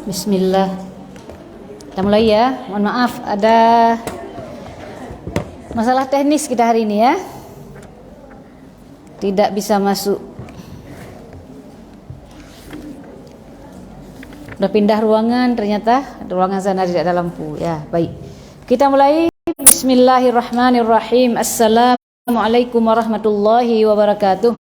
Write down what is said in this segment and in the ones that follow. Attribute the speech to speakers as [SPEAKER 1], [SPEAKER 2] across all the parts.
[SPEAKER 1] Bismillah. Kita mulai ya. Mohon maaf ada masalah teknis kita hari ini ya. Tidak bisa masuk. Udah pindah ruangan ternyata ruangan sana tidak ada lampu. Ya, baik. Kita mulai. Bismillahirrahmanirrahim. Assalamualaikum warahmatullahi wabarakatuh.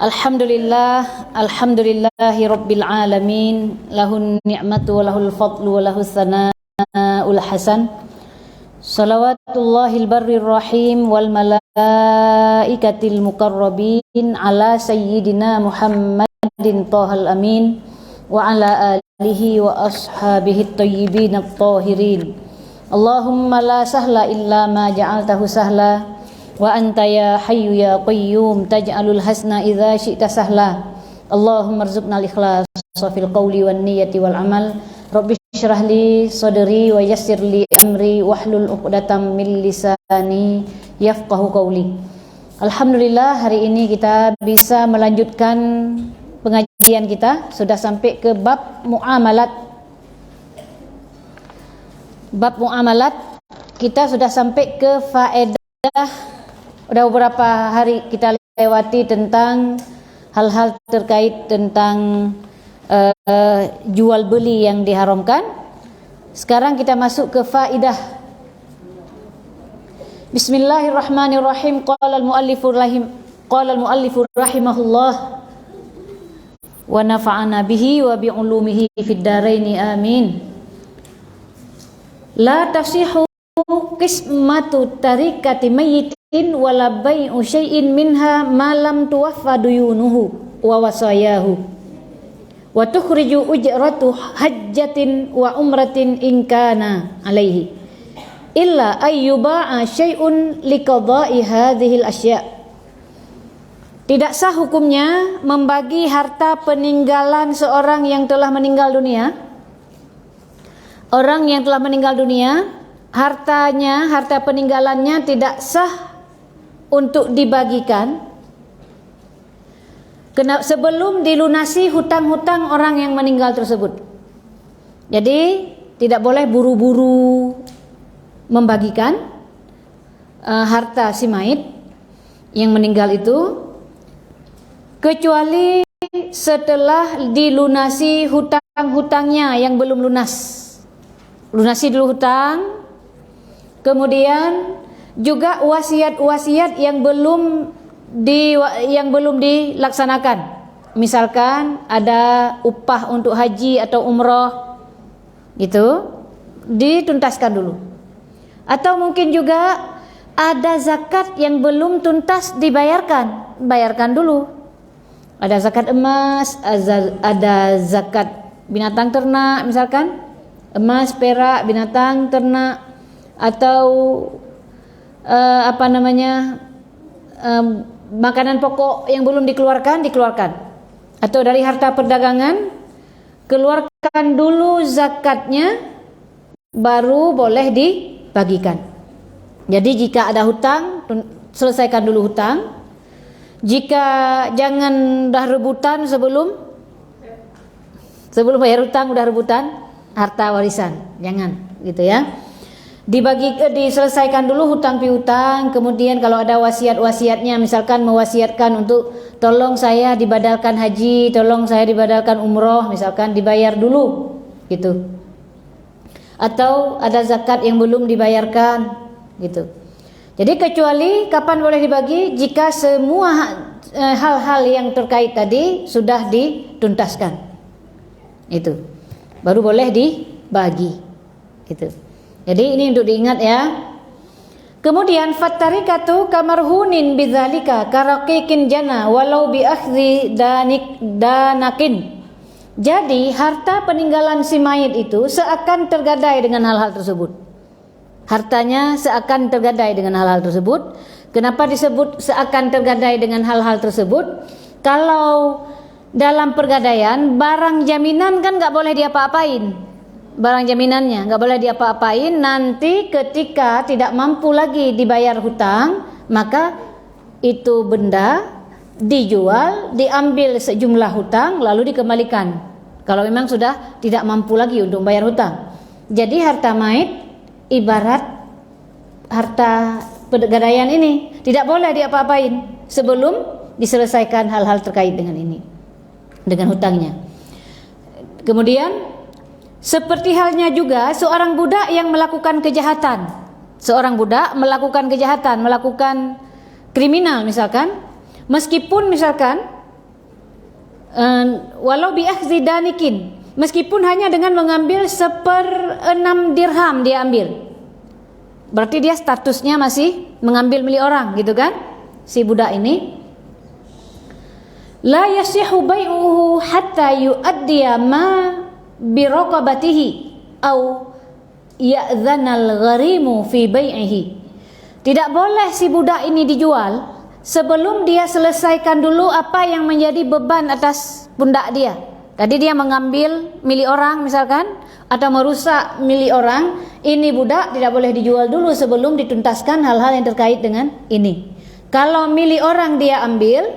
[SPEAKER 1] Alhamdulillahi rabbil alamin, lahun ni'matu wa lahul fadlu wa lahus sana'ul hasan. Salawatullahil barrir rahim wal malaikatil muqarrabin ala sayyidina Muhammadin tahal amin wa ala alihi wa ashabihi tayyibin at-tahirin. Allahumma la sahla illa ma ja'altahu sahla wa anta ya hayyu ya qayyum taj'alul hasna idza syi'ta sahla. Allahumma rzuqna al-ikhlas fil qawli wan niyyati wal amal. Rabbi shrah li sadri wa yassir li amri wahlul 'uqdatam min lisani yafqahu qawli. Alhamdulillah hari ini kita bisa melanjutkan pengajian kita, sudah sampai ke bab muamalat. Bab muamalat kita sudah sampai ke faedah. Udah beberapa hari kita lewati tentang hal-hal terkait tentang jual beli yang diharamkan. Sekarang kita masuk ke faidah. Bismillahirrahmanirrahim. Qala al-muallifur rahimahullah wa nafa'ana bihi wa bi ulumihi fid dharaini amin. La tasihu qismatu tarikati mayyitin wala bai'u syai'in minha ma lam tuwaffa duyunuhu wa wasayahu wa tukhriju ujratu hajjatin wa umratin in kana alaihi illa ayyuba'a syai'un liqada'i hadhil asya'. Tidak sah hukumnya membagi harta peninggalan seorang yang telah meninggal dunia. Orang yang telah meninggal dunia, harta peninggalannya tidak sah untuk dibagikan sebelum dilunasi hutang-hutang orang yang meninggal tersebut. Jadi tidak boleh buru-buru membagikan harta si mayit yang meninggal itu, kecuali setelah dilunasi hutang-hutangnya yang belum lunas. Lunasi dulu hutang. Kemudian juga wasiat-wasiat yang belum dilaksanakan. Misalkan ada upah untuk haji atau umroh, gitu, dituntaskan dulu. Atau mungkin juga ada zakat yang belum tuntas dibayarkan, bayarkan dulu. Ada zakat emas, ada zakat binatang ternak, misalkan emas, perak, binatang ternak, atau makanan pokok yang belum dikeluarkan, atau dari harta perdagangan keluarkan dulu zakatnya, baru boleh dibagikan. Jadi jika ada hutang, selesaikan dulu hutang. Jika jangan dah rebutan sebelum bayar hutang udah rebutan harta warisan, jangan gitu ya. Diselesaikan dulu hutang piutang. Kemudian kalau ada wasiat-wasiatnya, misalkan mewasiatkan untuk tolong saya dibadalkan haji, tolong saya dibadalkan umroh, misalkan dibayar dulu gitu. Atau ada zakat yang belum dibayarkan gitu. Jadi kecuali kapan boleh dibagi? Jika semua hal-hal yang terkait tadi sudah dituntaskan, itu baru boleh dibagi gitu. Jadi ini untuk diingat ya. Kemudian fattarikatu kamarhunin bidzalika karaqiqin jana walau bi akhdhi danakin. Jadi harta peninggalan si mayit itu seakan tergadai dengan hal-hal tersebut. Hartanya seakan tergadai dengan hal-hal tersebut. Kenapa disebut seakan tergadai dengan hal-hal tersebut? Kalau dalam pergadaian barang jaminan kan nggak boleh diapa-apain. Barang jaminannya nggak boleh diapa-apain. Nanti ketika tidak mampu lagi dibayar hutang, maka itu benda dijual, diambil sejumlah hutang lalu dikembalikan kalau memang sudah tidak mampu lagi untuk bayar hutang. Jadi harta mayit ibarat harta pegadaian ini, tidak boleh diapa-apain sebelum diselesaikan hal-hal terkait dengan ini, dengan hutangnya. Kemudian seperti halnya juga seorang budak yang melakukan kejahatan, seorang budak melakukan kejahatan, melakukan kriminal misalkan, meskipun misalkan walau biakhzi danikin, meskipun hanya dengan mengambil 1/6 dirham dia ambil, berarti dia statusnya masih mengambil milik orang gitu kan, si budak ini. La yasihu bai'uhu hatta yu'addiya ma biraqabatihi au ya'dhanal gharimu fi bai'ihi. Tidak boleh si budak ini dijual sebelum dia selesaikan dulu apa yang menjadi beban atas pundak dia. Tadi dia mengambil milik orang misalkan atau merusak milik orang, ini budak tidak boleh dijual dulu sebelum dituntaskan hal-hal yang terkait dengan ini. Kalau milik orang dia ambil,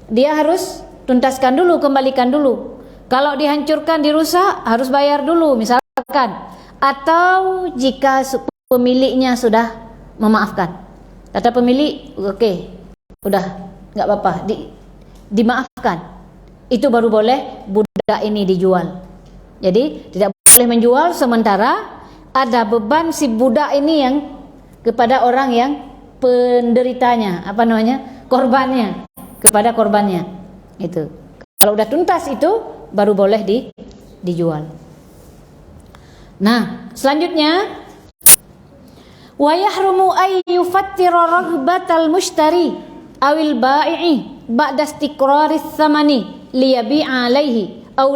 [SPEAKER 1] dia harus tuntaskan dulu, kembalikan dulu. Kalau dihancurkan, dirusak, harus bayar dulu misalkan. Atau jika pemiliknya sudah memaafkan, kata pemilik, oke, udah nggak apa-apa, dimaafkan, itu baru boleh budak ini dijual. Jadi tidak boleh menjual sementara ada beban si budak ini yang kepada orang yang penderitanya, apa namanya, korbannya, kepada korbannya. Itu kalau udah tuntas itu baru boleh dijual. Nah, selanjutnya wa yahrumu ay yufattira raghbatal mushtari awil bai'i ba'da istiqraris thamani liyabi'a alaihi aw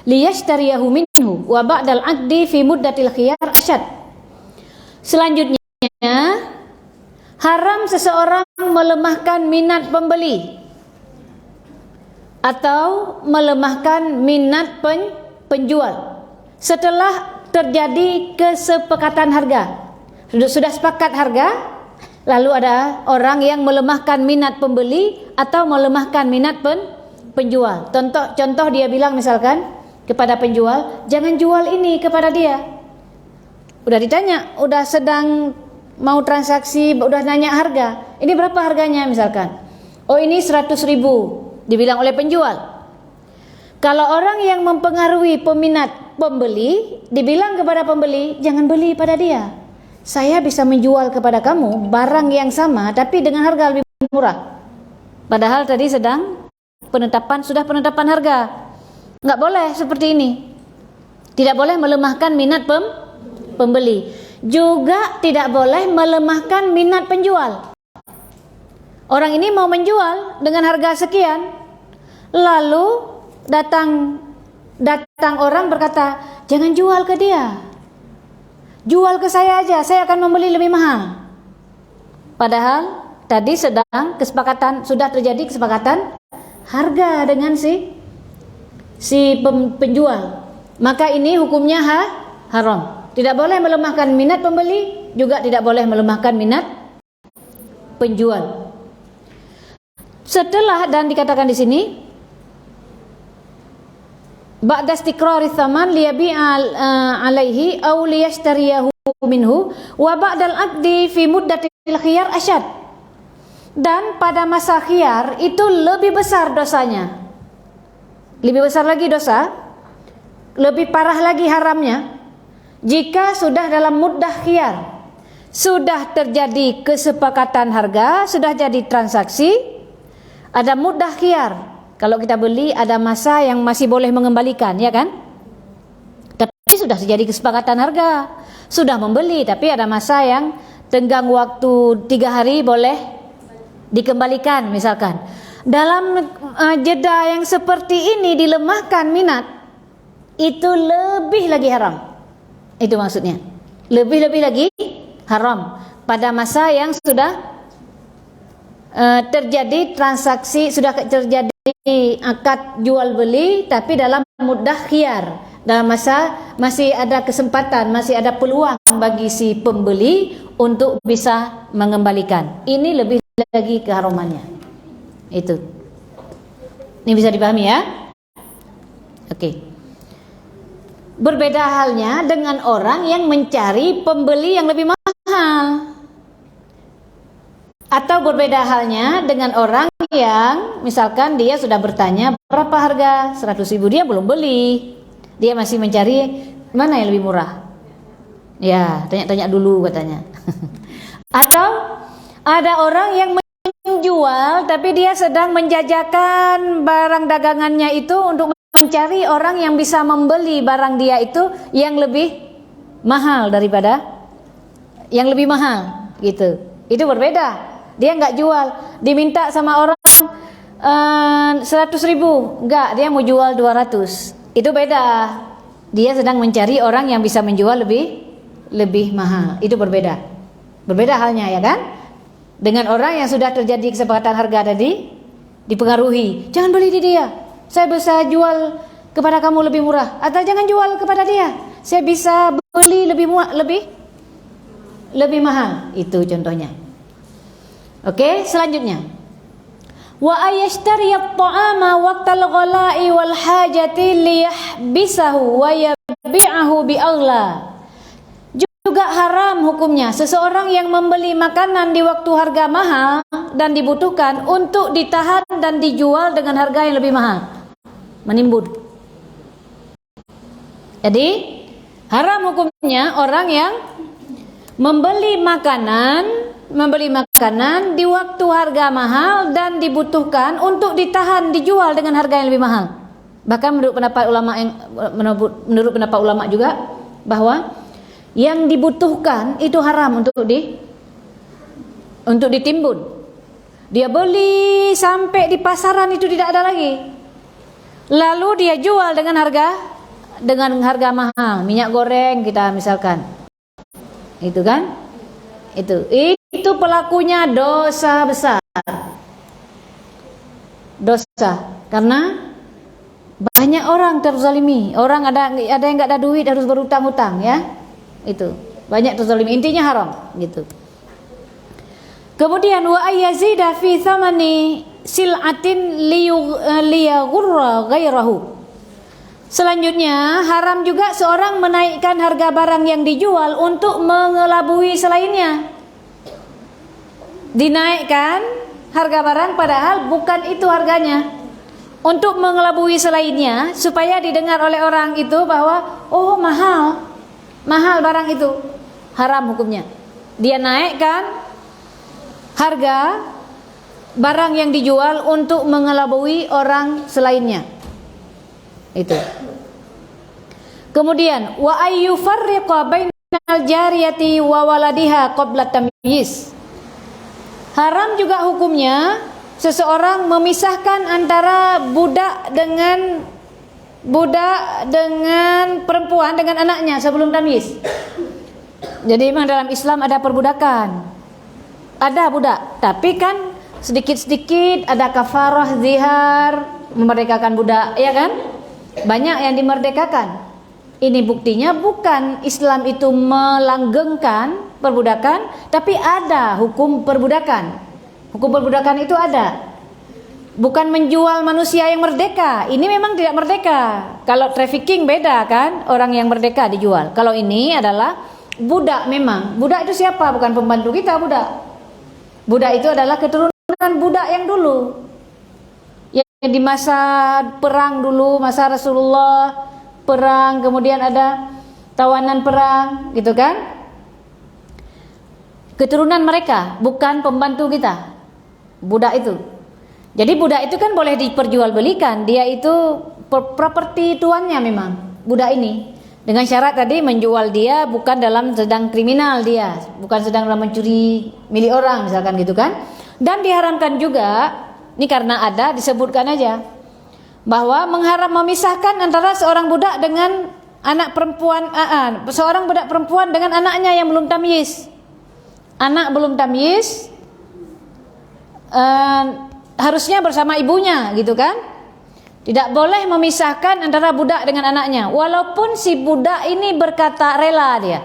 [SPEAKER 1] liyashtariyahu minhu wa ba'dal 'aqdi fi muddatil khiyar asyad. Selanjutnya haram seseorang melemahkan minat pembeli atau melemahkan minat penjual setelah terjadi kesepakatan harga. Sudah sepakat harga, lalu ada orang yang melemahkan minat pembeli atau melemahkan minat penjual. Contoh dia bilang misalkan kepada penjual, jangan jual ini kepada dia. Udah ditanya, udah sedang mau transaksi, udah nanya harga, ini berapa harganya misalkan, oh ini 100.000 dibilang oleh penjual. Kalau orang yang mempengaruhi peminat pembeli, dibilang kepada pembeli, jangan beli pada dia, saya bisa menjual kepada kamu barang yang sama tapi dengan harga lebih murah. Padahal tadi sedang sudah penetapan harga. Nggak boleh seperti ini. Tidak boleh melemahkan minat pembeli. Juga tidak boleh melemahkan minat penjual. Orang ini mau menjual dengan harga sekian, lalu datang orang berkata, jangan jual ke dia, jual ke saya aja, saya akan membeli lebih mahal. Padahal tadi sudah terjadi kesepakatan harga dengan si penjual. Maka ini hukumnya haram. Tidak boleh melemahkan minat pembeli, juga tidak boleh melemahkan minat penjual. Setelah, dan dikatakan di sini, ba'da istiqrari tsaman liyabi'a alaihi aw liyashtariyahu minhu wa ba'dal 'aqdi fi muddatil khiyar asyad. Dan pada masa khiyar itu lebih besar dosanya. Lebih besar lagi dosa, lebih parah lagi haramnya. Jika sudah dalam muddah khiyar, sudah terjadi kesepakatan harga, sudah jadi transaksi, ada muddah khiyar. Kalau kita beli ada masa yang masih boleh mengembalikan, ya kan? Tapi sudah terjadi kesepakatan harga, sudah membeli, tapi ada masa yang tenggang waktu 3 hari boleh dikembalikan misalkan. Dalam jeda yang seperti ini dilemahkan minat, itu lebih lagi haram. Itu maksudnya, lebih lagi haram pada masa yang sudah terjadi transaksi, sudah terjadi akad jual beli, tapi dalam muddah khiyar, dalam masa masih ada kesempatan, masih ada peluang bagi si pembeli untuk bisa mengembalikan. Ini lebih lagi keharumannya. Itu. Ini bisa dipahami ya? Oke. Berbeda halnya dengan orang yang mencari pembeli yang lebih mahal. Atau berbeda halnya dengan orang yang misalkan dia sudah bertanya berapa harga 100.000, dia belum beli. Dia masih mencari mana yang lebih murah. Ya, tanya-tanya dulu katanya. Atau ada orang yang menjual tapi dia sedang menjajakan barang dagangannya itu untuk mencari orang yang bisa membeli barang dia itu yang lebih mahal daripada yang lebih mahal gitu. Itu berbeda. Dia nggak jual, diminta sama orang 100.000, enggak, dia mau jual 200. Itu beda. Dia sedang mencari orang yang bisa menjual lebih mahal. Itu berbeda. Berbeda halnya ya kan? Dengan orang yang sudah terjadi kesepakatan harga tadi, dipengaruhi. Jangan beli di dia. Saya bisa jual kepada kamu lebih murah. Atau jangan jual kepada dia. Saya bisa beli lebih mahal. Itu contohnya. Oke, selanjutnya. Wa ayashtari at-ta'ama waqtal ghala'i wal hajati liyahbisahu wa yabi'ahu bi'aghla. Juga haram hukumnya seseorang yang membeli makanan di waktu harga mahal dan dibutuhkan untuk ditahan dan dijual dengan harga yang lebih mahal. Menimbun. Jadi, haram hukumnya orang yang membeli makanan di waktu harga mahal dan dibutuhkan untuk ditahan dijual dengan harga yang lebih mahal. Bahkan menurut pendapat ulama juga bahwa yang dibutuhkan itu haram untuk ditimbun. Dia beli sampai di pasaran itu tidak ada lagi. Lalu dia jual dengan harga mahal, minyak goreng kita misalkan. Itu kan? Itu pelakunya dosa besar. Dosa karena banyak orang terzalimi. Orang ada yang enggak ada duit harus berutang-utang ya. Itu. Banyak terzalimi. Intinya haram gitu. Kemudian wa ayyazida fi thamani sil'atin liyaghurra ghairahu. Selanjutnya, haram juga seorang menaikkan harga barang yang dijual untuk mengelabui selainnya. Dinaikkan harga barang padahal bukan itu harganya. Untuk mengelabui selainnya supaya didengar oleh orang itu bahwa oh mahal barang itu. Haram hukumnya. Dia naikkan harga barang yang dijual untuk mengelabui orang selainnya. Itu. Kemudian wa ayyufarriqa bainal jariyati wa waladiha qabla tamyiz. Haram juga hukumnya seseorang memisahkan antara budak dengan perempuan dengan anaknya sebelum tamyiz. Jadi memang dalam Islam ada perbudakan. Ada budak, tapi kan sedikit-sedikit ada kafarah zihar, memerdekakan budak, ya kan? Banyak yang dimerdekakan. Ini buktinya bukan Islam itu melanggengkan perbudakan, tapi ada hukum perbudakan. Hukum perbudakan itu ada. Bukan menjual manusia yang merdeka. Ini memang tidak merdeka. Kalau trafficking beda kan, orang yang merdeka dijual. Kalau ini adalah budak memang. Budak itu siapa? Bukan pembantu kita budak. Budak itu adalah keturunan budak yang dulu. Di masa perang dulu, masa Rasulullah perang, kemudian ada tawanan perang, gitu kan? Keturunan mereka, bukan pembantu kita. Budak itu. Jadi budak itu kan boleh diperjualbelikan, dia itu properti tuannya memang, budak ini. Dengan syarat tadi menjual dia bukan dalam sedang kriminal dia, bukan sedang dalam mencuri milik orang misalkan gitu kan. Dan diharamkan juga, ini karena ada disebutkan aja bahwa memisahkan antara seorang budak dengan anak perempuan, seorang budak perempuan dengan anaknya yang belum tamyiz. Anak belum tamyiz harusnya bersama ibunya gitu kan. Tidak boleh memisahkan antara budak dengan anaknya, walaupun si budak ini berkata rela dia.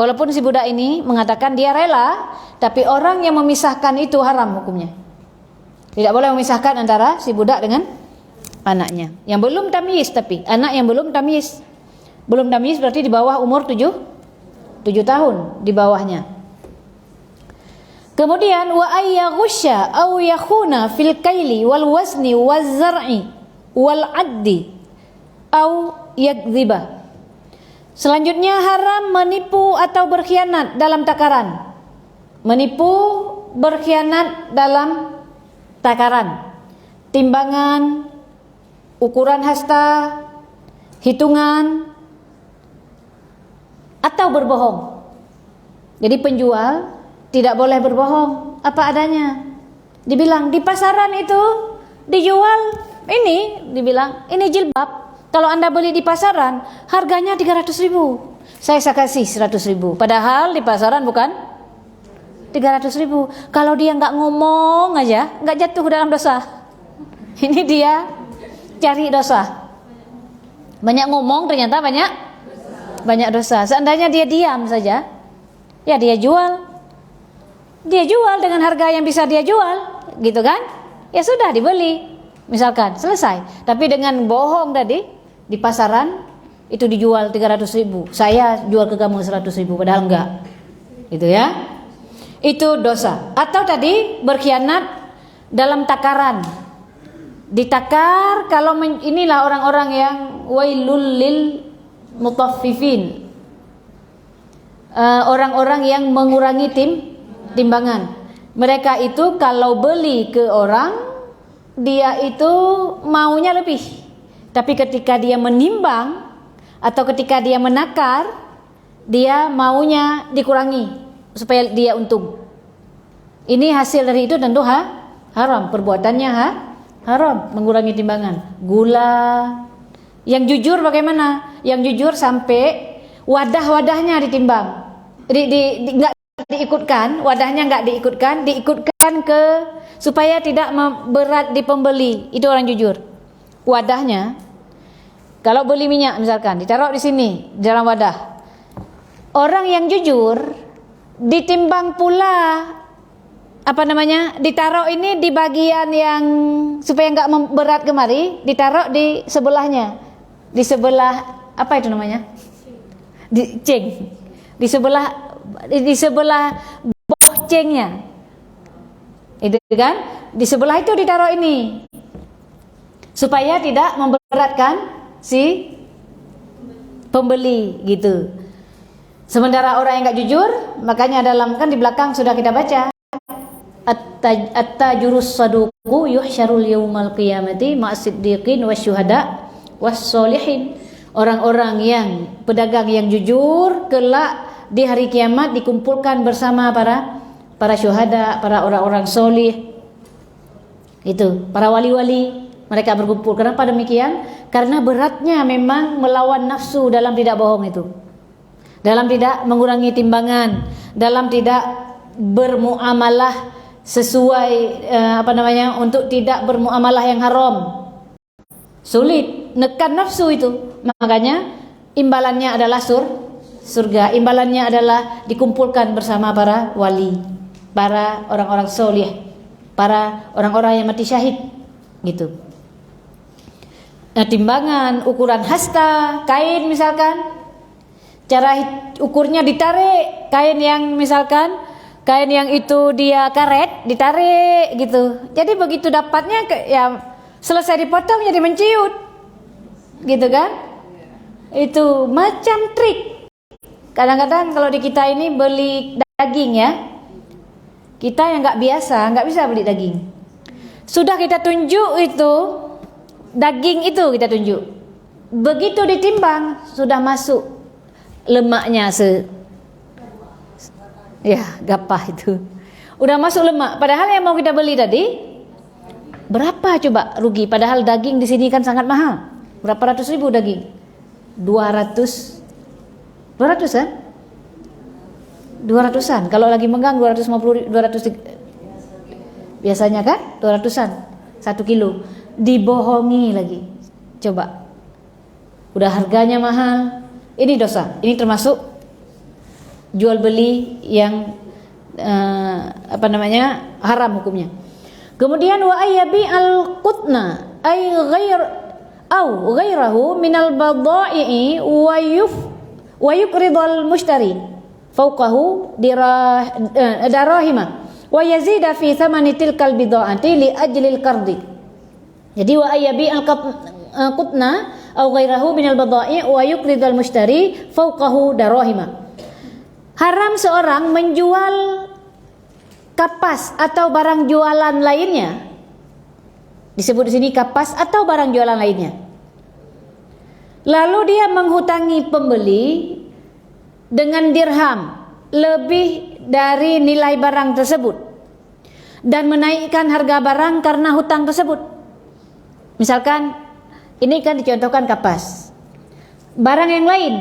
[SPEAKER 1] Walaupun si budak ini mengatakan dia rela, tapi orang yang memisahkan itu haram hukumnya. Tidak boleh memisahkan antara si budak dengan anaknya. Yang belum tamyiz, tapi anak yang belum tamyiz. Belum tamyiz berarti di bawah umur 7 tahun di bawahnya. Kemudian wa ayyaghusya aw yakhuna fil kaili wal wazni waz zar'i wal addi aw yakdziba. Selanjutnya haram menipu atau berkhianat dalam takaran. Menipu, berkhianat dalam takaran, timbangan, ukuran hasta, hitungan, atau berbohong. Jadi penjual tidak boleh berbohong, apa adanya. Dibilang di pasaran itu dijual ini, dibilang ini jilbab. Kalau Anda beli di pasaran harganya 300.000, saya kasih 100.000. Padahal di pasaran bukan 300.000. Kalau dia nggak ngomong aja, nggak jatuh dalam dosa. Ini dia cari dosa. Banyak ngomong ternyata banyak dosa. Seandainya dia diam saja, ya dia jual dengan harga yang bisa dia jual, gitu kan? Ya sudah dibeli, misalkan selesai. Tapi dengan bohong tadi di pasaran itu dijual 300.000, saya jual ke kamu 100.000, padahal enggak, gitu ya. Itu dosa. Atau tadi berkhianat dalam takaran. Ditakar, kalau inilah orang-orang yang wailul lil mutaffifin, orang-orang yang mengurangi timbangan. Mereka itu kalau beli ke orang, dia itu maunya lebih. Tapi ketika dia menimbang atau ketika dia menakar, dia maunya dikurangi supaya dia untung. Ini hasil dari itu tentu haram, perbuatannya haram, mengurangi timbangan. Gula, yang jujur bagaimana? Yang jujur sampai wadah-wadahnya ditimbang, nggak diikutkan, wadahnya nggak diikutkan ke supaya tidak berat di pembeli. Itu orang jujur. Wadahnya, kalau beli minyak misalkan, ditaruh di sini dalam wadah. Orang yang jujur ditimbang pula ditaruh ini di bagian yang supaya nggak berat kemari, ditaruh di sebelahnya, di sebelah apa itu namanya, di sebelah boh cengnya, itu kan, di sebelah itu ditaruh ini supaya tidak memberatkan si pembeli, gitu. Sementara orang yang nggak jujur, makanya kan di belakang sudah kita baca, at-tajurus saduqu yuhsyarul yaumal qiyamati ma'as-siddiqin wasyuhada was-solihin. Orang-orang yang pedagang yang jujur kelak di hari kiamat dikumpulkan bersama para syuhada, para orang-orang solih. Itu, para wali-wali, mereka berkumpul. Kenapa demikian? Karena beratnya memang melawan nafsu dalam tidak bohong itu, dalam tidak mengurangi timbangan, dalam tidak bermuamalah sesuai untuk tidak bermuamalah yang haram. Sulit nekan nafsu itu. Makanya imbalannya adalah surga. Imbalannya adalah dikumpulkan bersama para wali, para orang-orang soleh, para orang-orang yang mati syahid, gitu. Nah, timbangan, ukuran hasta, kain misalkan, cara ukurnya ditarik, kain yang itu dia karet, ditarik gitu. Jadi begitu dapatnya ya selesai dipotong jadi menciut, gitu kan? Itu macam trik. Kadang-kadang kalau di kita ini beli daging ya, kita yang nggak biasa nggak bisa beli daging. Sudah kita tunjuk itu daging itu kita tunjuk. Begitu ditimbang sudah masuk lemaknya gapah itu. Udah masuk lemak. Padahal yang mau kita beli tadi berapa coba rugi? Padahal daging di sini kan sangat mahal. Berapa ratus ribu daging? 200 kan? 200-an. Kalau lagi menggang 250, 200 biasanya kan? 200-an 1 kilo. Dibohongi lagi. Coba. Udah harganya mahal. Ini dosa. Ini termasuk jual beli yang haram hukumnya. Kemudian wa ayyabi al-qutna ay ghairahu min al-badai'i wa yuqridul mushtari fawqahu darahima wa yazida fi thamani tilkal bid'ati li ajli al-qardi. Jadi wa ayyabi al-qutna aw ghairahu min al-badai' wa yuqridul mushtari fawqahu darahima. Haram seorang menjual kapas atau barang jualan lainnya. Disebut di sini kapas atau barang jualan lainnya. Lalu dia menghutangi pembeli dengan dirham lebih dari nilai barang tersebut dan menaikkan harga barang karena hutang tersebut. Misalkan ini kan dicontohkan kapas. Barang yang lain,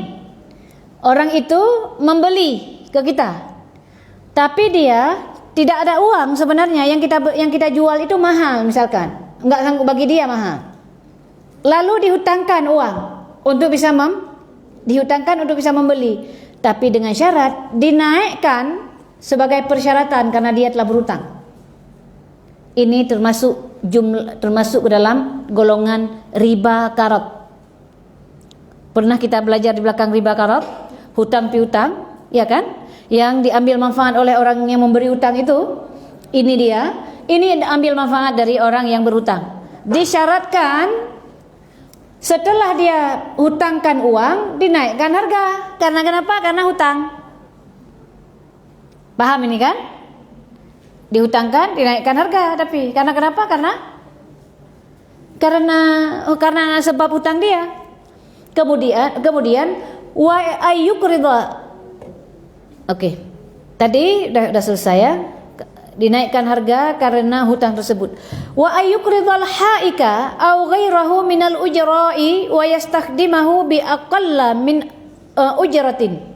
[SPEAKER 1] orang itu membeli ke kita, tapi dia tidak ada uang sebenarnya, yang kita jual itu mahal, misalkan nggak sanggup bagi dia mahal. Lalu dihutangkan uang untuk bisa membeli, tapi dengan syarat dinaikkan sebagai persyaratan karena dia telah berhutang. Ini termasuk ke dalam golongan riba karot. Pernah kita belajar di belakang riba karot, hutang piutang, ya kan? Yang diambil manfaat oleh orang yang memberi hutang itu, ini ambil manfaat dari orang yang berhutang. Disyaratkan setelah dia hutangkan uang dinaikkan harga. Karena kenapa? Karena hutang. Paham ini kan? Dihutangkan dinaikkan harga, tapi karena kenapa? Karena sebab hutang dia. Kemudian wa ayyuqridha. Oke. Tadi sudah selesai ya. Dinaikkan harga karena hutang tersebut. Wa ayyuqridhal haika aw ghairahu minal ujra'i wa yastakhdimahu bi aqalla min ujratin.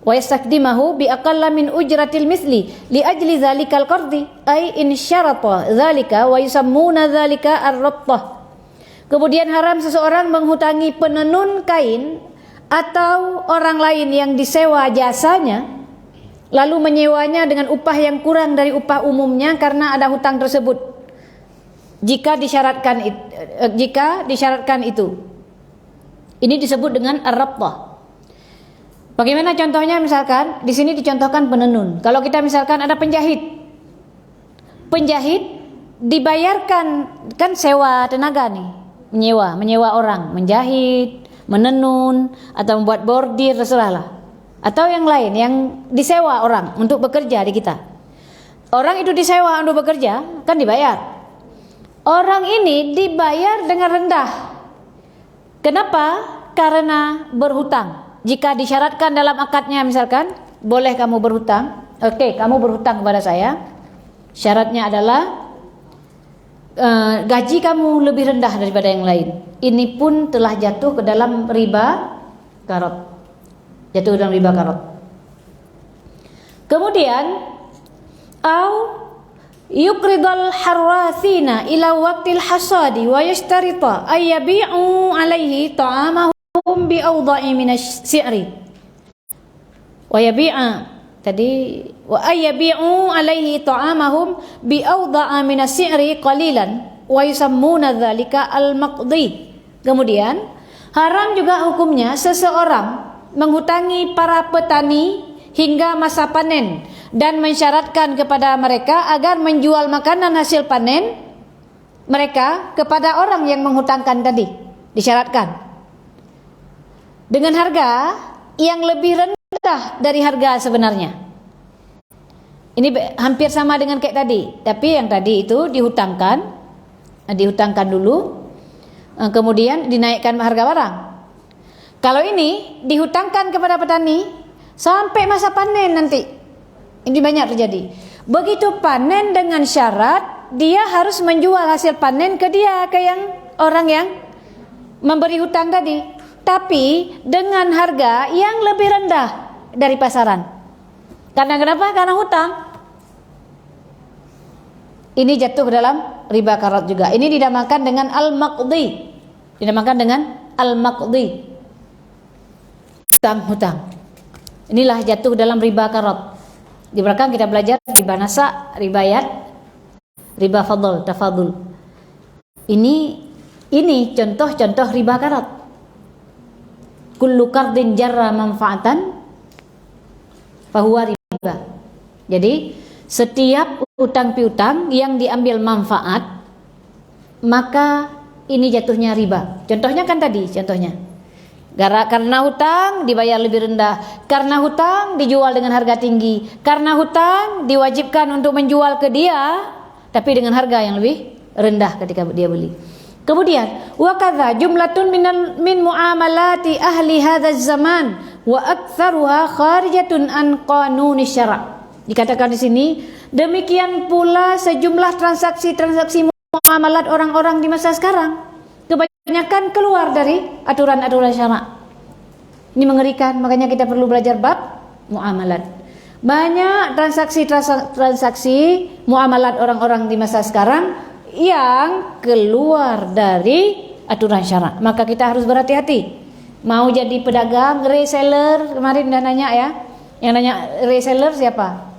[SPEAKER 1] Wa yastakhdimahu bi aqalla min ujratil misli li ajli zalikal qardi ay in syarata zalika wa yusammuna zalika ar-rabtah. Kemudian haram seseorang menghutangi penenun kain atau orang lain yang disewa jasanya, lalu menyewanya dengan upah yang kurang dari upah umumnya karena ada hutang tersebut. Jika disyaratkan itu, ini disebut dengan ar-rabtah. Bagaimana contohnya? Misalkan di sini dicontohkan penenun. Kalau kita misalkan ada penjahit dibayarkan, kan sewa tenaga nih, menyewa orang menjahit, menenun atau membuat bordir, terserahlah, atau yang lain yang disewa orang untuk bekerja di kita. Orang itu disewa untuk bekerja, kan dibayar. Orang ini dibayar dengan rendah. Kenapa? Karena berhutang. Jika disyaratkan dalam akadnya, misalkan boleh kamu berhutang, oke, kamu berhutang kepada saya, syaratnya adalah gaji kamu lebih rendah daripada yang lain. Ini pun telah jatuh ke dalam riba karot. Kemudian au yuqridul harrathina ila waqtil hasadi wa yashtarita ay yabi'u alaihi ta'amahum bi awda'i minasy-syi'ri wa yabi'a wa ayyabi'u alaihi ta'amahum bi awda'a minasy-syi'ri qalilan wa yusammuna dzalika al-maqdi. Kemudian haram juga hukumnya seseorang menghutangi para petani hingga masa panen dan mensyaratkan kepada mereka agar menjual makanan hasil panen mereka kepada orang yang menghutangkan tadi. Disyaratkan dengan harga yang lebih rendah dari harga sebenarnya. Ini hampir sama dengan kayak tadi, tapi yang tadi itu dihutangkan dulu, kemudian dinaikkan harga barang. Kalau ini dihutangkan kepada petani sampai masa panen nanti. Ini banyak terjadi. Begitu panen dengan syarat dia harus menjual hasil panen ke orang yang memberi hutang tadi, tapi dengan harga yang lebih rendah dari pasaran. Karena kenapa? Karena hutang. Ini jatuh ke dalam riba karot juga. Ini dinamakan dengan al-maqdi. Hutang. Inilah jatuh dalam riba karot. Di belakang kita belajar riba nasa, riba yad, riba fadl, tafadul. Ini contoh-contoh riba karot. Kullu qardin jarra manfaatan fahuwa riba. Jadi setiap utang piutang yang diambil manfaat, maka ini jatuhnya riba. Contohnya kan tadi contohnya. Karena hutang dibayar lebih rendah, karena hutang dijual dengan harga tinggi, karena hutang diwajibkan untuk menjual ke dia tapi dengan harga yang lebih rendah ketika dia beli. Kemudian wa kadza jumlatun min muamalati ahli hadzal zaman wa aktsaruha kharijatun an qanuni syara'. Dikatakan di sini, demikian pula sejumlah transaksi-transaksi muamalat orang-orang di masa sekarang kebanyakan keluar dari aturan-aturan syara'. Ini mengerikan, makanya kita perlu belajar bab muamalat. Banyak transaksi muamalat orang-orang di masa sekarang yang keluar dari aturan syara'. Maka kita harus berhati-hati. Mau jadi pedagang, reseller, kemarin udah nanya ya. Yang nanya reseller siapa?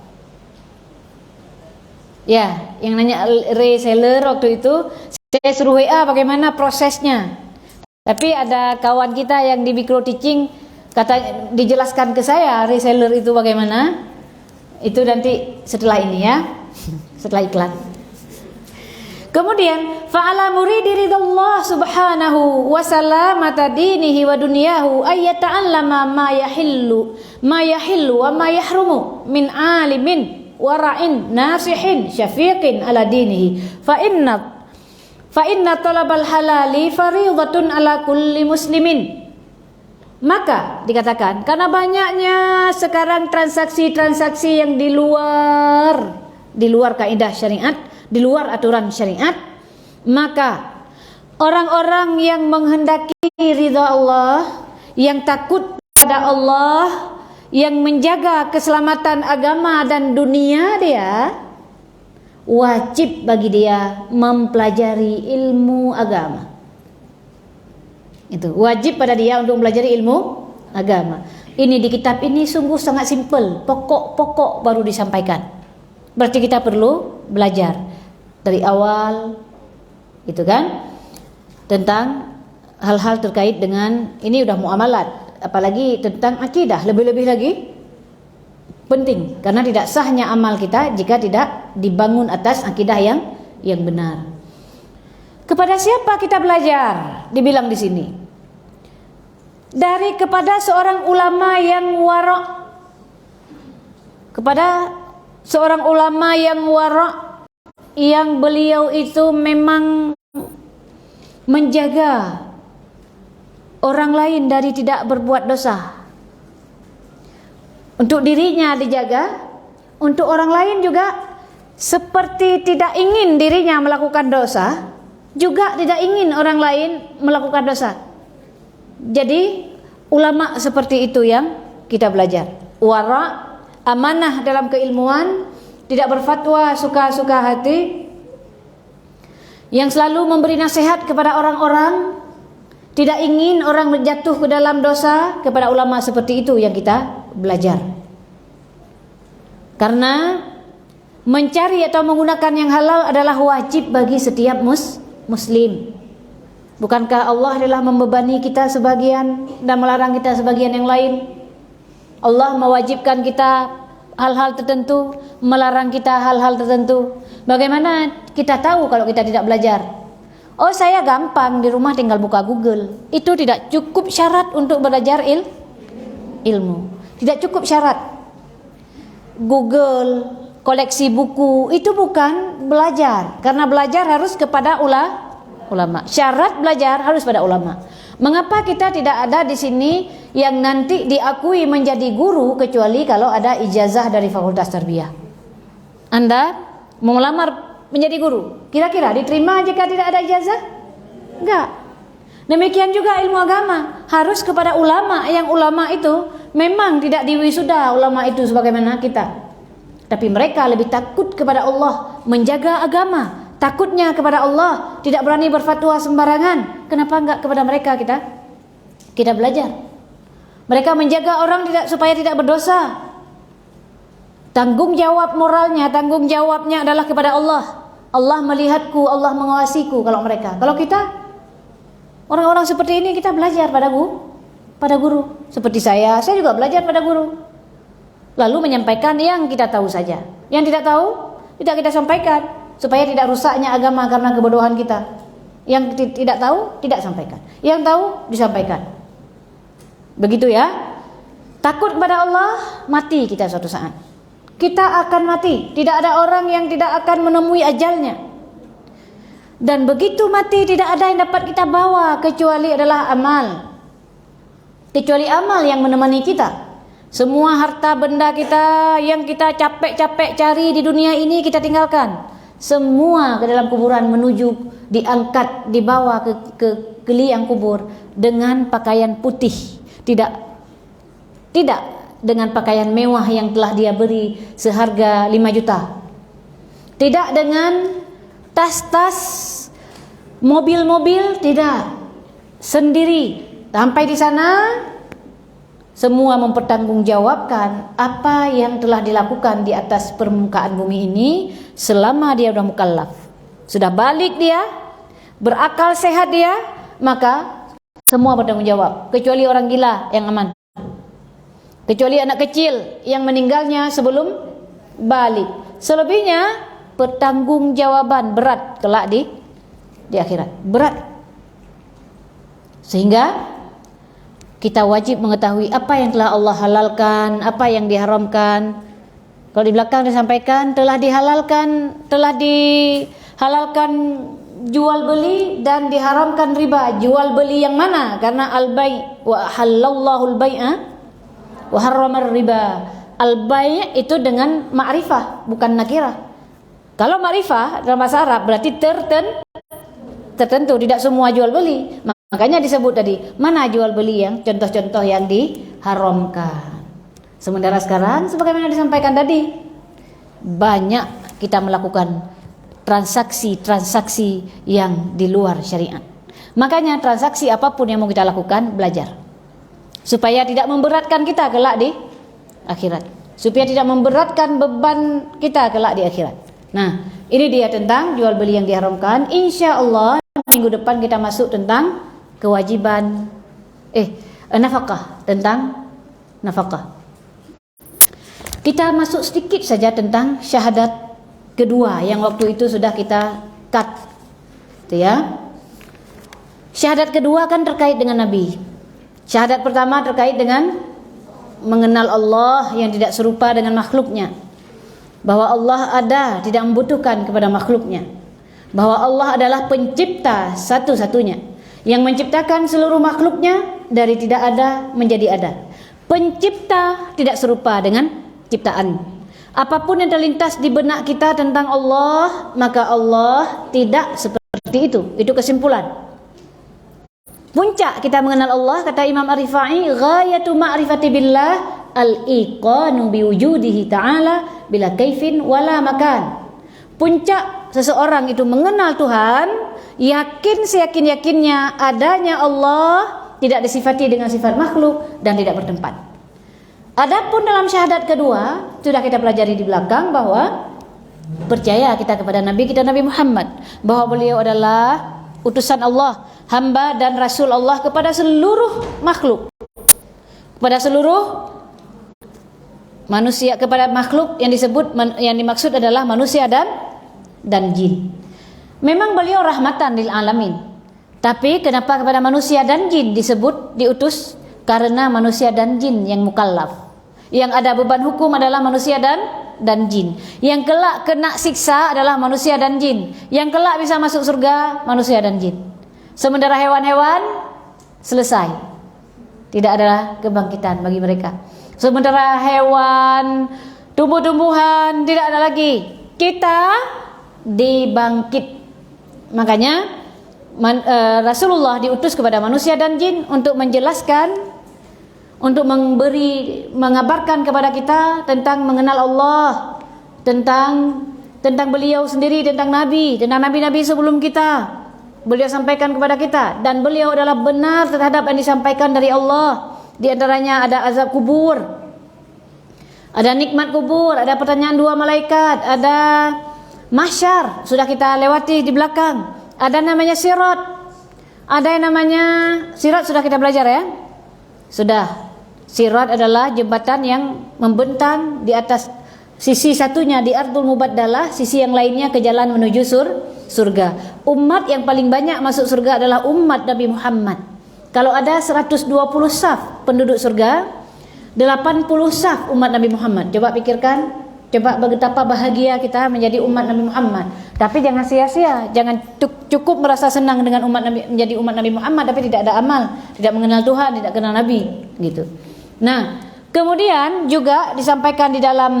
[SPEAKER 1] Ya, yang nanya reseller waktu itu saya suruh WA bagaimana prosesnya. Tapi ada kawan kita yang di micro teaching kata dijelaskan ke saya reseller itu bagaimana. Itu nanti setelah ini ya. Setelah iklan. Kemudian fa'ala muridi ridallah subhanahu wa salamata dinihi wa dunyahu ayyata'allama ma yahillu wa ma yahrumu min alimin wara'in nasihin syafiqin ala dinihi fa inna talabal halali fariidatun ala kulli muslimin. Maka dikatakan karena banyaknya sekarang transaksi-transaksi yang di luar kaidah syariat, di luar aturan syariat, maka orang-orang yang menghendaki ridha Allah, yang takut pada Allah, yang menjaga keselamatan agama dan dunia dia, wajib bagi dia mempelajari ilmu agama. Itu wajib pada dia untuk mempelajari ilmu agama. Ini di kitab ini sungguh sangat simpel, pokok-pokok baru disampaikan. Berarti kita perlu belajar dari awal, itu kan, tentang hal-hal terkait dengan ini udah muamalat, apalagi tentang akidah lebih-lebih lagi penting, karena tidak sahnya amal kita jika tidak dibangun atas akidah yang benar. Kepada siapa kita belajar? Dibilang di sini. Kepada seorang ulama yang wara'. Kepada seorang ulama yang wara', yang beliau itu memang menjaga orang lain dari tidak berbuat dosa. Untuk dirinya dijaga, untuk orang lain juga seperti tidak ingin dirinya melakukan dosa, juga tidak ingin orang lain melakukan dosa. Jadi ulama seperti itu yang kita belajar. Wara', amanah dalam keilmuan, tidak berfatwa suka-suka hati, yang selalu memberi nasihat kepada orang-orang, tidak ingin orang menjatuh ke dalam dosa. Kepada ulama seperti itu yang kita belajar. Karena mencari atau menggunakan yang halal adalah wajib bagi setiap muslim. Bukankah Allah adalah membebani kita sebagian dan melarang kita sebagian yang lain? Allah mewajibkan kita hal-hal tertentu, melarang kita hal-hal tertentu. Bagaimana kita tahu kalau kita tidak belajar? Oh, saya gampang di rumah tinggal buka Google. Itu tidak cukup syarat untuk belajar ilmu. Tidak cukup syarat. Google, koleksi buku, itu bukan belajar. Karena belajar harus kepada ulama. Syarat belajar harus pada ulama. Mengapa kita tidak ada di sini yang nanti diakui menjadi guru kecuali kalau ada ijazah dari Fakultas Tarbiyah? Anda mau melamar menjadi guru, kira-kira diterima jika tidak ada ijazah? Enggak. Demikian juga ilmu agama harus kepada ulama, yang ulama itu memang tidak diwisuda ulama itu sebagaimana kita. Tapi mereka lebih takut kepada Allah, menjaga agama. Takutnya kepada Allah, tidak berani berfatwa sembarangan. Kenapa enggak kepada mereka kita belajar? Mereka menjaga orang supaya tidak berdosa. Tanggung jawab moralnya, tanggung jawabnya adalah kepada Allah. Allah melihatku, Allah mengawasiku. Kalau mereka, kalau kita orang-orang seperti ini, kita belajar pada guru. Seperti saya juga belajar pada guru. Lalu menyampaikan yang kita tahu saja. Yang tidak tahu, tidak kita sampaikan, supaya tidak rusaknya agama karena kebodohan kita. Yang tidak tahu, tidak sampaikan. Yang tahu, disampaikan. Begitu ya. Takut kepada Allah, mati kita suatu saat. Kita akan mati. Tidak ada orang yang tidak akan menemui ajalnya. Dan begitu mati, tidak ada yang dapat kita bawa kecuali adalah amal. Kecuali amal yang menemani kita. Semua harta benda kita yang kita capek-capek cari di dunia ini kita tinggalkan. Semua ke dalam kuburan, menuju diangkat, dibawa ke liang kubur dengan pakaian putih. Tidak dengan pakaian mewah yang telah dia beri seharga 5 juta. Tidak dengan tas-tas, mobil-mobil, tidak. Sendiri. Sampai di sana semua mempertanggungjawabkan apa yang telah dilakukan di atas permukaan bumi ini selama dia sudah mukallaf. Sudah balik dia, berakal sehat dia, maka semua bertanggung jawab. Kecuali orang gila yang aman. Kecuali anak kecil yang meninggalnya sebelum balik. Selebihnya pertanggungjawaban berat kelak di akhirat. Berat. Sehingga kita wajib mengetahui apa yang telah Allah halalkan, apa yang diharamkan. Kalau di belakang disampaikan telah dihalalkan jual beli dan diharamkan riba. Jual beli yang mana? Karena al-bai' wa halallahu al-bai'a wa harramar riba. Al-bai' itu dengan ma'rifah, bukan nakirah. Kalau ma'rifah dalam bahasa Arab berarti tertentu, tidak semua jual beli. Makanya disebut tadi, mana jual beli yang contoh-contoh yang diharamkan. Sementara sekarang sebagaimana disampaikan tadi, banyak kita melakukan transaksi-transaksi yang di luar syariat. Makanya transaksi apapun yang mau kita lakukan, belajar. Supaya tidak memberatkan kita kelak di akhirat. Supaya tidak memberatkan beban kita kelak di akhirat. Nah, ini dia tentang jual beli yang diharamkan. Insya Allah minggu depan kita masuk tentang kewajiban nafkah, tentang nafkah. Kita masuk sedikit saja tentang syahadat kedua yang waktu itu sudah kita cut. Itu ya. Syahadat kedua kan terkait dengan Nabi. Syahadat pertama terkait dengan mengenal Allah yang tidak serupa dengan makhluknya. Bahwa Allah ada, tidak membutuhkan kepada makhluknya. Bahwa Allah adalah pencipta satu-satunya, yang menciptakan seluruh makhluknya dari tidak ada menjadi ada. Pencipta tidak serupa dengan ciptaan. Apapun yang terlintas di benak kita tentang Allah, maka Allah tidak seperti itu. Itu kesimpulan. Puncak kita mengenal Allah, kata Imam Ar-Rifai, ghayatu ma'rifati billah al-iqanu biwujudihi ta'ala bila kaifin wala makan. Puncak seseorang itu mengenal Tuhan, yakin seyakin-yakinnya adanya Allah, tidak disifati dengan sifat makhluk dan tidak bertempat. Adapun dalam syahadat kedua, sudah kita pelajari di belakang bahwa percaya kita kepada Nabi kita Nabi Muhammad, bahwa beliau adalah utusan Allah, hamba dan rasul Allah kepada seluruh makhluk, kepada seluruh manusia, kepada makhluk yang dimaksud adalah manusia dan jin. Memang beliau rahmatan lil alamin. Tapi kenapa kepada manusia dan jin disebut diutus? Karena manusia dan jin yang mukallaf. Yang ada beban hukum adalah manusia dan jin. Yang kelak kena siksa adalah manusia dan jin. Yang kelak bisa masuk surga manusia dan jin. Sementara hewan-hewan selesai. Tidak ada kebangkitan bagi mereka. Sementara hewan, tumbuh-tumbuhan tidak ada lagi. Kita dibangkit. Makanya Rasulullah diutus kepada manusia dan jin untuk menjelaskan, untuk mengabarkan kepada kita tentang mengenal Allah, tentang beliau sendiri, tentang nabi-nabi sebelum kita. Beliau sampaikan kepada kita, dan beliau adalah benar terhadap yang disampaikan dari Allah. Di antaranya ada azab kubur, ada nikmat kubur, ada pertanyaan dua malaikat, ada mahsyar, sudah kita lewati di belakang. Ada namanya sirat. Ada yang namanya sirat, sudah kita belajar ya? Sudah. Sirat adalah jembatan yang membentang di atas sisi satunya di Ardul Mubaddalah, sisi yang lainnya ke jalan menuju surga. Umat yang paling banyak masuk surga adalah umat Nabi Muhammad. Kalau ada 120 saf penduduk surga, 80 saf umat Nabi Muhammad. Coba pikirkan, coba betapa bahagia kita menjadi umat Nabi Muhammad. Tapi jangan sia-sia, jangan cukup merasa senang dengan umat Nabi, menjadi umat Nabi Muhammad tapi tidak ada amal, tidak mengenal Tuhan, tidak kenal Nabi, gitu. Nah, kemudian juga disampaikan di dalam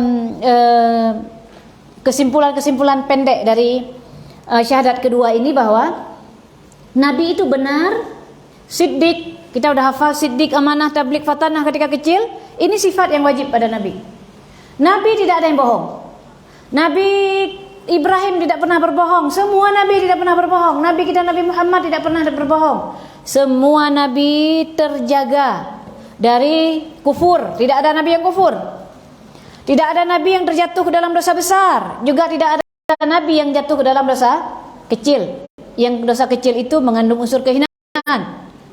[SPEAKER 1] kesimpulan-kesimpulan pendek dari syahadat kedua ini bahwa Nabi itu benar, siddiq. Kita udah hafal siddiq, amanah, tabligh, fatanah ketika kecil. Ini sifat yang wajib pada Nabi. Nabi tidak ada yang bohong. Nabi Ibrahim tidak pernah berbohong. Semua Nabi tidak pernah berbohong. Nabi kita Nabi Muhammad tidak pernah berbohong. Semua Nabi terjaga dari kufur. Tidak ada Nabi yang kufur. Tidak ada Nabi yang terjatuh ke dalam dosa besar. Juga tidak ada Nabi yang jatuh ke dalam dosa kecil. Yang dosa kecil itu mengandung unsur kehinaan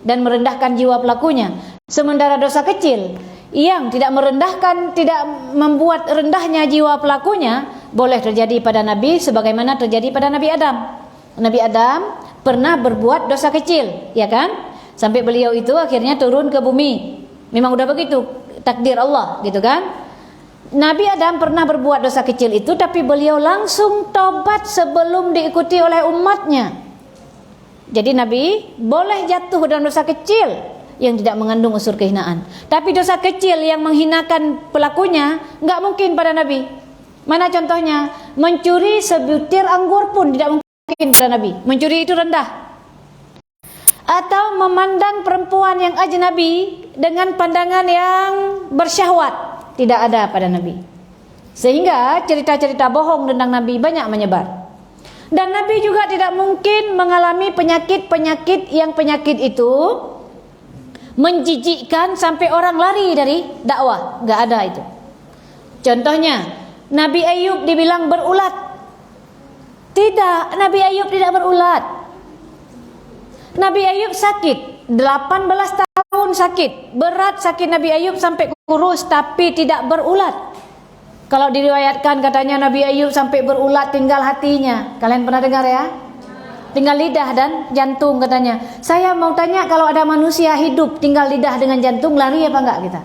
[SPEAKER 1] dan merendahkan jiwa pelakunya. Sementara dosa kecil yang tidak merendahkan, tidak membuat rendahnya jiwa pelakunya, boleh terjadi pada Nabi sebagaimana terjadi pada Nabi Adam. Nabi Adam pernah berbuat dosa kecil, ya kan? Sampai beliau itu akhirnya turun ke bumi. Memang udah begitu takdir Allah, gitu kan? Nabi Adam pernah berbuat dosa kecil itu, tapi beliau langsung tobat sebelum diikuti oleh umatnya. Jadi Nabi boleh jatuh dalam dosa kecil yang tidak mengandung unsur kehinaan. Tapi dosa kecil yang menghinakan pelakunya nggak mungkin pada Nabi. Mana contohnya? Mencuri sebutir anggur pun tidak mungkin pada Nabi. Mencuri itu rendah. Atau memandang perempuan yang ajnabi dengan pandangan yang bersyahwat, tidak ada pada Nabi. Sehingga cerita-cerita bohong tentang Nabi banyak menyebar. Dan Nabi juga tidak mungkin mengalami penyakit-penyakit yang penyakit itu menjijikkan sampai orang lari dari dakwah. Nggak ada itu. Contohnya, Nabi Ayub dibilang berulat. Tidak, Nabi Ayub tidak berulat. Nabi Ayub sakit, 18 tahun sakit. Berat sakit Nabi Ayub sampai kurus tapi tidak berulat. Kalau diriwayatkan katanya Nabi Ayub sampai berulat tinggal hatinya. Kalian pernah dengar ya? Tinggal lidah dan jantung katanya. Saya mau tanya, kalau ada manusia hidup tinggal lidah dengan jantung, lari apa enggak kita?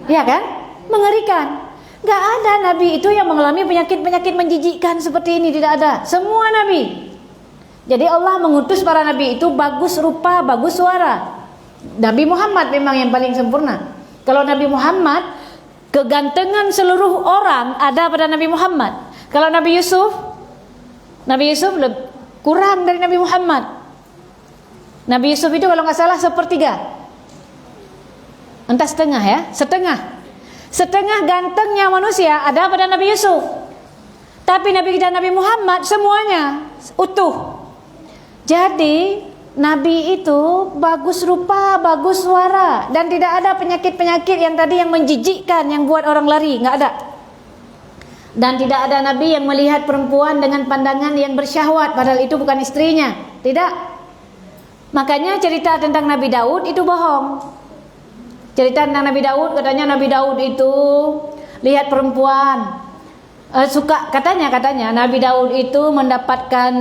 [SPEAKER 1] Iya kan? Mengerikan. Enggak ada Nabi itu yang mengalami penyakit-penyakit menjijikkan seperti ini, tidak ada. Semua Nabi. Jadi Allah mengutus para Nabi itu bagus rupa, bagus suara. Nabi Muhammad memang yang paling sempurna. Kalau Nabi Muhammad, kegantengan seluruh orang ada pada Nabi Muhammad. Kalau Nabi Yusuf lebih kurang dari Nabi Muhammad. Nabi Yusuf itu kalau nggak salah sepertiga, entah setengah ya, setengah gantengnya manusia ada pada Nabi Yusuf. Tapi Nabi kita Nabi Muhammad semuanya utuh. Jadi Nabi itu bagus rupa, bagus suara, dan tidak ada penyakit-penyakit yang tadi yang menjijikkan, yang buat orang lari, nggak ada. Dan tidak ada Nabi yang melihat perempuan dengan pandangan yang bersyahwat, padahal itu bukan istrinya. Tidak. Makanya cerita tentang Nabi Daud itu bohong. Cerita tentang Nabi Daud, katanya Nabi Daud itu lihat perempuan, katanya Nabi Daud itu mendapatkan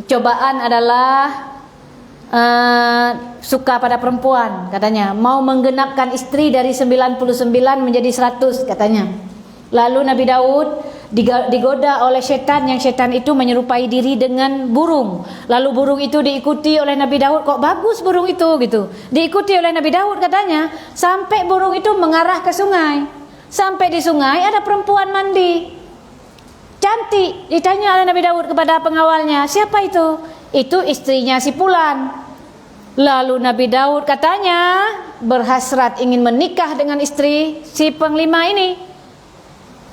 [SPEAKER 1] cobaan adalah suka pada perempuan, katanya mau menggenapkan istri dari 99 menjadi 100 katanya. Lalu Nabi Daud digoda oleh setan, yang setan itu menyerupai diri dengan burung. Lalu burung itu diikuti oleh Nabi Daud, kok bagus burung itu gitu. Diikuti oleh Nabi Daud katanya, sampai burung itu mengarah ke sungai. Sampai di sungai ada perempuan mandi. Cantik, ditanya oleh Nabi Daud kepada pengawalnya, siapa itu? Itu istrinya si Fulan. Lalu Nabi Daud katanya berhasrat ingin menikah dengan istri si panglima ini.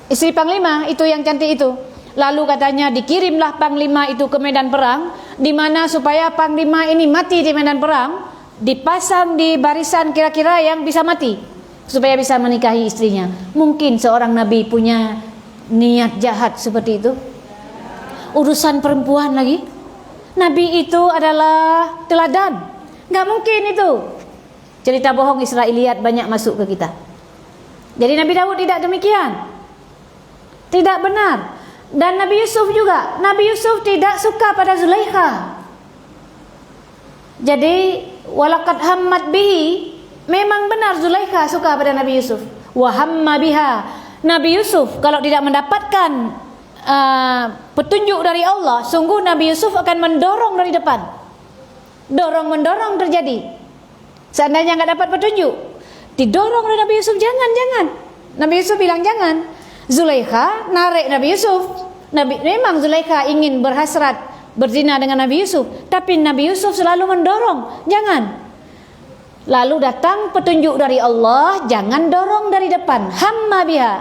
[SPEAKER 1] Istri panglima itu yang cantik itu. Lalu katanya dikirimlah panglima itu ke medan perang, di mana supaya panglima ini mati di medan perang, dipasang di barisan kira-kira yang bisa mati supaya bisa menikahi istrinya. Mungkin seorang nabi punya niat jahat seperti itu? Urusan perempuan lagi. Nabi itu adalah teladan. Nggak mungkin itu. Cerita bohong Israiliyat banyak masuk ke kita. Jadi Nabi Daud tidak demikian. Tidak benar. Dan Nabi Yusuf juga. Nabi Yusuf tidak suka pada Zulaikha. Jadi walaqad hammat bihi, memang benar Zulaikha suka pada Nabi Yusuf. Wa hamma biha. Nabi Yusuf kalau tidak mendapatkan petunjuk dari Allah, sungguh Nabi Yusuf akan mendorong dari depan. Dorong-mendorong terjadi. Seandainya nggak dapat petunjuk, didorong oleh Nabi Yusuf, jangan. Nabi Yusuf bilang jangan. Zulaikha narik Nabi Yusuf. Memang Zulaikha ingin berhasrat berzina dengan Nabi Yusuf, tapi Nabi Yusuf selalu mendorong, jangan. Lalu datang petunjuk dari Allah, jangan dorong dari depan. Hamma biha.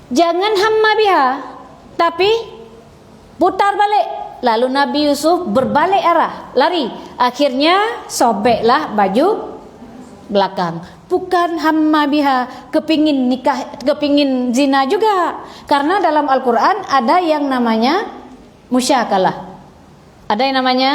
[SPEAKER 1] Jangan hamma biha, tapi putar balik. Lalu Nabi Yusuf berbalik arah, lari. Akhirnya sobeklah baju belakang. Bukan hamma biha, kepingin nikah, kepingin zina juga. Karena dalam Al-Quran ada yang namanya musyakalah. Ada yang namanya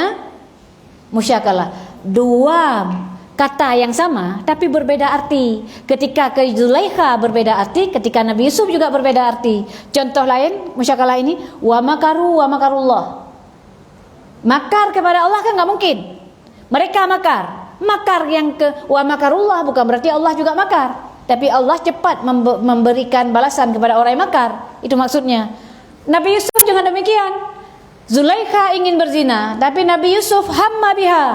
[SPEAKER 1] musyakalah. Dua kata yang sama tapi berbeda arti. Ketika ke Zulaikha berbeda arti, ketika Nabi Yusuf juga berbeda arti. Contoh lain musyakalah ini, wa makaru wa makarullah. Makar kepada Allah kan nggak mungkin. Mereka makar. Makar yang ke wa makarullah bukan berarti Allah juga makar, tapi Allah cepat memberikan balasan kepada orang yang makar. Itu maksudnya. Nabi Yusuf juga demikian. Zulaikha ingin berzina, tapi Nabi Yusuf hamma biha.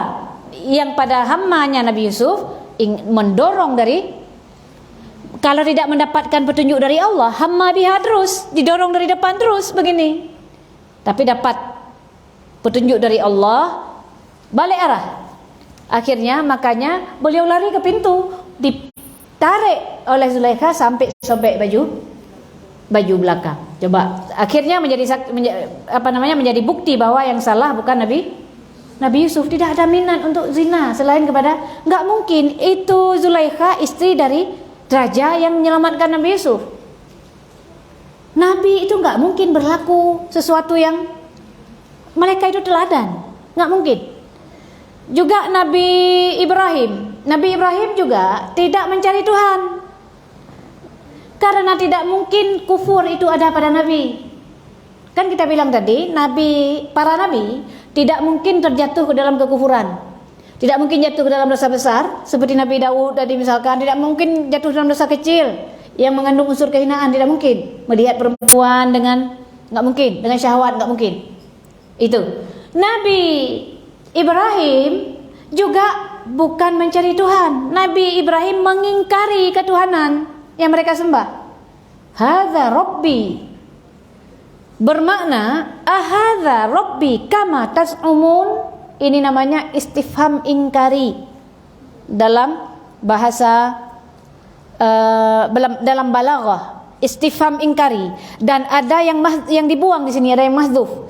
[SPEAKER 1] Yang pada hammanya Nabi Yusuf mendorong dari, kalau tidak mendapatkan petunjuk dari Allah, hamma biha terus, didorong dari depan terus begini. Tapi dapat petunjuk dari Allah, balik arah. Akhirnya makanya beliau lari ke pintu, ditarik oleh Zulaikha sampai sobek baju belakang. Coba, akhirnya menjadi bukti bahwa yang salah bukan Nabi Yusuf. Tidak ada minat untuk zina selain kepada, nggak mungkin itu Zulaikha istri dari raja yang menyelamatkan Nabi Yusuf. Nabi itu nggak mungkin berlaku sesuatu yang mereka itu teladan, nggak mungkin. Juga Nabi Ibrahim juga tidak mencari Tuhan, karena tidak mungkin kufur itu ada pada Nabi. Kan kita bilang tadi, para nabi tidak mungkin terjatuh ke dalam kekufuran, tidak mungkin jatuh ke dalam dosa besar seperti Nabi Daud tadi misalkan, tidak mungkin jatuh dalam dosa kecil yang mengandung unsur kehinaan, tidak mungkin melihat perempuan nggak mungkin, dengan syahwat nggak mungkin. Itu Nabi Ibrahim juga bukan mencari Tuhan. Nabi Ibrahim mengingkari ketuhanan yang mereka sembah. Hadza Rabbi, bermakna ahadza Rabbi kama tas'umun. Ini namanya istifham ingkari dalam bahasa dalam balaghah. Istifham ingkari, dan ada yang dibuang di sini, ada yang mahdzuf.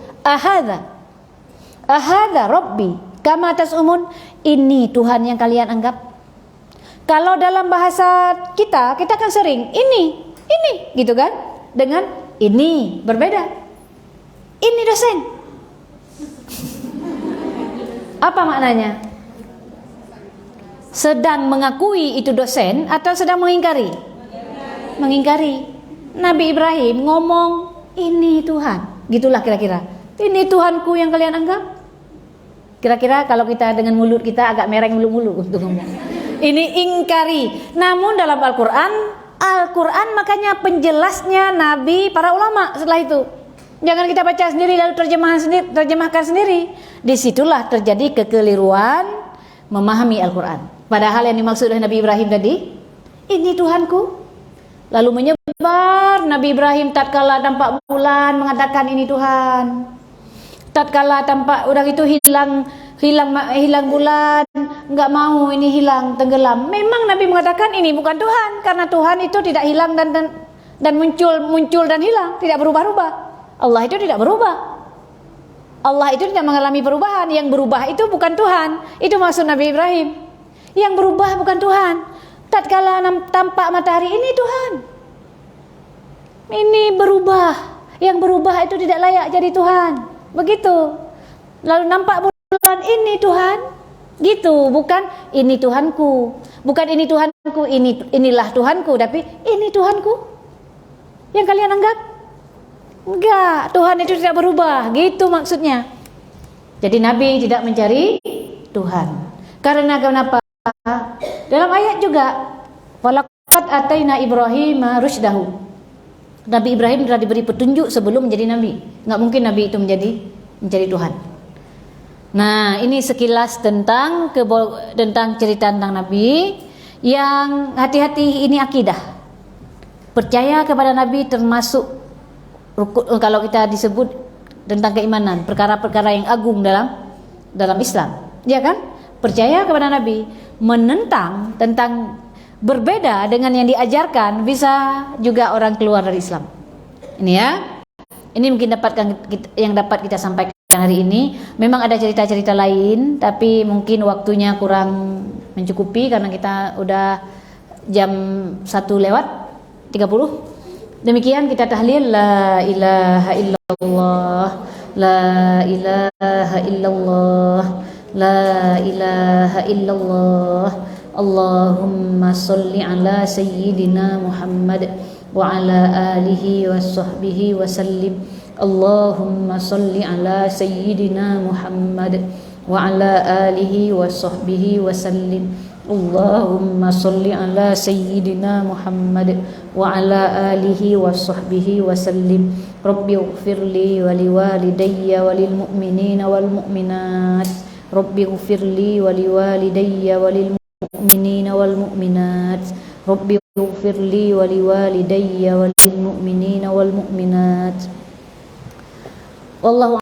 [SPEAKER 1] Ahadza Rabbi kama tas'umun, ini Tuhan yang kalian anggap. Kalau dalam bahasa kita kan sering ini gitu kan, dengan ini berbeda. Ini dosen. Apa maknanya? Sedang mengakui itu dosen atau sedang mengingkari? Mengingkari. Nabi Ibrahim ngomong ini Tuhan, gitulah kira-kira. Ini Tuhanku yang kalian anggap. Kira-kira kalau kita dengan mulut kita agak mereng mulu-mulu untuk ngomong. Ini ingkari. Namun dalam Al-Quran makanya penjelasnya Nabi, para ulama setelah itu. Jangan kita baca sendiri lalu terjemahkan sendiri. Disitulah terjadi kekeliruan memahami Al-Quran. Padahal yang dimaksud oleh Nabi Ibrahim tadi, ini Tuhanku. Lalu menyebar. Nabi Ibrahim tatkala tampak bulan mengatakan ini Tuhan. Tatkala tampak udah itu hilang bulan, nggak mau ini hilang, tenggelam. Memang Nabi mengatakan ini bukan Tuhan, karena Tuhan itu tidak hilang dan muncul dan hilang, tidak berubah-ubah. Allah itu tidak berubah. Allah itu tidak mengalami perubahan. Yang berubah itu bukan Tuhan. Itu maksud Nabi Ibrahim. Yang berubah bukan Tuhan. Tatkala tampak matahari, ini Tuhan. Ini berubah. Yang berubah itu tidak layak jadi Tuhan. Begitu. Lalu nampak bulan, ini Tuhan. Gitu, bukan ini Tuhanku. Bukan ini Tuhanku, inilah Tuhanku, tapi ini Tuhanku. Yang kalian anggap? Enggak, Tuhan itu tidak berubah. Gitu maksudnya. Jadi Nabi tidak mencari Tuhan. Karena kenapa? Dalam ayat juga, walaqad ataina Ibrahim rusydahu. Nabi Ibrahim telah diberi petunjuk sebelum menjadi nabi. Enggak mungkin nabi itu mencari Tuhan. Nah, ini sekilas tentang cerita tentang Nabi. Yang hati-hati, ini akidah. Percaya kepada Nabi termasuk kalau kita disebut tentang keimanan, perkara-perkara yang agung dalam Islam, ya kan? Percaya kepada Nabi, menentang tentang berbeda dengan yang diajarkan, bisa juga orang keluar dari Islam. Ini ya. Ini mungkin yang dapat kita sampaikan hari ini. Memang ada cerita-cerita lain, tapi mungkin waktunya kurang mencukupi karena kita udah jam 1:30. Demikian kita tahlil la ilaha illallah, la ilaha illallah, la ilaha illallah. Allahumma sholli ala sayyidina Muhammad wa ala alihi wa sahbihi wa sallim. Allahumma sholli ala sayyidina Muhammad wa ala alihi wa sahbihi wa sallim. Allahumma sholli ala sayyidina Muhammad wa ala alihi wa sahbihi wa sallim. Rabbi ighfirli wa liwalidayya wa lil mu'minina wal mu'minat. Rabbi ighfirli wa liwalidayya wa lil mu'minina wal mu'minat. Rabbi ighfirli wa liwalidayya wa lil mu'minina wal mu'minat. Wallahu